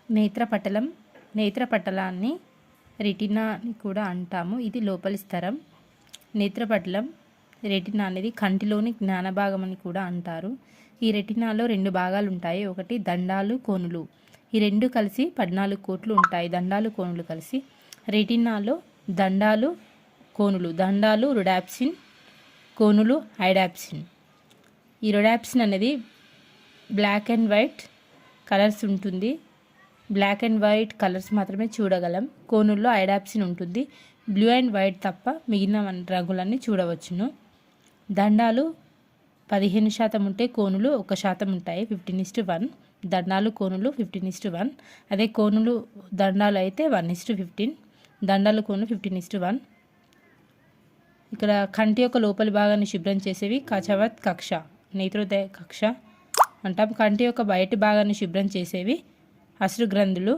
నేత్రపటలం, నేత్రపటలాన్ని retina అని కూడా అంటాము. ఇది లోపలి స్తరం. నేత్రపటలం, రెటినా అనేది కంటిలోని జ్ఞానభాగం అని కూడా అంటారు. ఈ రెటినాలో 2 భాగాలు ఉంటాయి. ఒకటి దండాలు, కోనులు. ఈ 2 కలిసి 14 కోట్లు ఉంటాయి. దండాలు, కోనులు కలిసి. రెటినాలో దండాలు, కోనులు. దండాలు రొడాప్సిన్, కోనులు ఐడాప్సిన్. ఈ రొడాప్సిన్ అనేది బ్లాక్ అండ్ వైట్ కలర్స్ ఉంటుంది. బ్లాక్ అండ్ వైట్ కలర్స్ మాత్రమే చూడగలం. కోనుల్లో ఐడాప్సిన్ ఉంటుంది. బ్లూ అండ్ వైట్ తప్ప మిగిలిన రంగులన్నీ చూడవచ్చును. దండాలు 15% ఉంటే కోనులు 1% ఉంటాయి. 15:1. దండాలు, కోనులు 15:1. అదే కోనులు దండాలు అయితే 1:15. దండాలు, కోనులు 15:1. ఇక్కడ కంటి యొక్క లోపలి భాగాన్ని శుభ్రం చేసేవి కచవత్ కక్ష, నేత్రోదయ కక్ష అంటాం. కంటి యొక్క బయటి భాగాన్ని శుభ్రం చేసేవి అశ్రు గ్రంథులు.